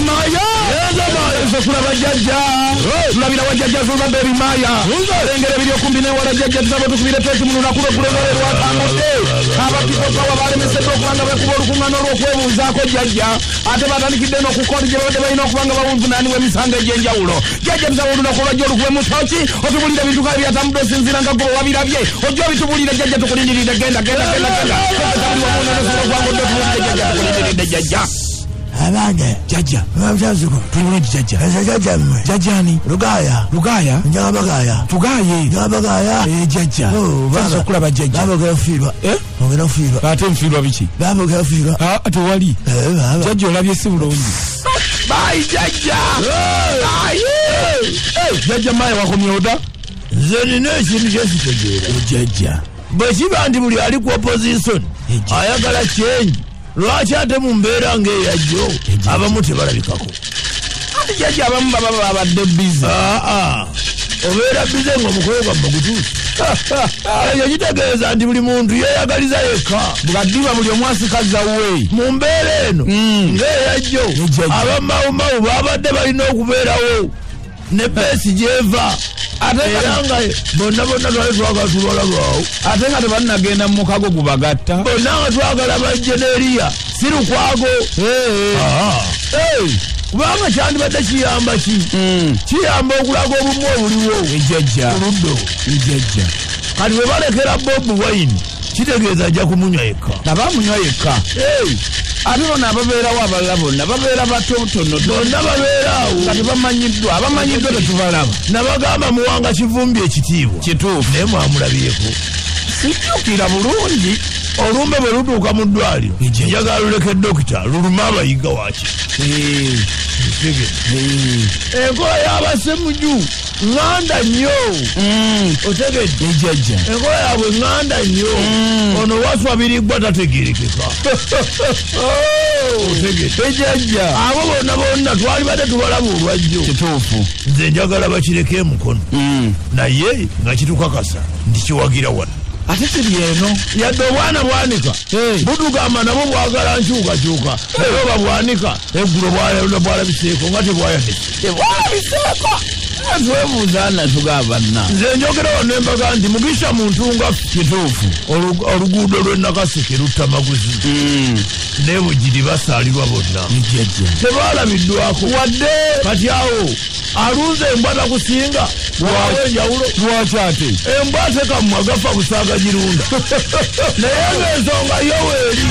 maya tulaba jjajja tulabira wajjajja zuba bebi maya engere biri okumbi ne wala jjajja tusaba tukubire tetu mu lunaku lw'okulengera lwatambudde abapipopawa balemesedde okubanga bekuba olukuŋŋaana olw'okwebuuzaako jjajja ate batandikidde n'okukola gye babadde balina okubanga bawunvunaanibwa emisango egy'enjawulo jjajja tusaba olunaku olwajja olukube mu toki otubulire ebintu ka byatambudde osinziira nga gwe wabirabye ojja obitubulire jjajja tukulindiridde genda jjajja abange jjajja mwabuzazuko tulungi jjajja jjajja mmwe jjajjani lugaya njabagaya tugaye njabagaya jjajja baba okulaba jjajja baba gafiirwa ogenda kufiirwa ate nfiirwa biki baba gafiirwa tewali baba jjajja olabye si bulungi bayi jjajja jjajja maya wakomyoda nze nina ekintu kyesitegeera jjajja bwe kiba nti buli ali ku opposition ayagala change lwaki ate mu mbeera ng'eyajjo abamu tebalabikako ati jjajja abamu baba babadde bizi obeera bize ng'omukolo gwabba gutuusa ekyo kitegeeza nti buli muntu yeeyagaliza yekka bwaddiba buli omu asikaza we mu mbeera eno ng'eyajjo abamawumawu babadde balina okubeerawo ne beesi gyeva era nga bonna twali twagala tulwalabaawo ate nga tebalinagenda mu mukago gubagatta bonna nga twagala bajje n'eriya si lukwago kubanga kyandibadde kiyamba ki kiyamba okulaga obumu obuliwo ejjajja oluddo ejjajja kati bwe balekera Bobi Wine kitegeeza ajja kumunywa yekka nabamunywa yekka ate bonna ababeerawo abalala bonna babeera batonotono bonna babeeraawo nga tebamanyiddwa abamanyiddwa tetubalaba nabagamba muwanga kivumbi ekitiibwa kituufu naye mwamulabireko sijjukira bulungi olumbe bwe lutuuka mu ddwaliro njagala luleke dokita luluma abayiga waaki enkola y'abasemuju ŋŋanda nnyo otegedde ejjajja enkola yaabwe ŋŋanda nnyo ono waswabiriggwa tategerekeka otegedde ejjajja abo bonna twali badde tubalaba olwajjo kituufu nze njagala bakireke emukono naye nga kitukakasa nti kiwagira wano ate kiri eno yadde obwana bwanika budugamba nabo bwagala nkyukakyuka era oba bwanika eggulo bwalabiseeko nga tebwalabiseeko twebuuzaana tugamba nna nze njogerawo nembaga nti mugisha muntu nga kituufu oluguudo lw'enakaseke lutta maguzi nebugiri basaalirwa bonna tebalabiddwako wadde kati awo alunze embwa takusinga wawe enjawulo lwaki ate embwa tekammwe agafa busaaga girunda naye ng'ensonga yo weeri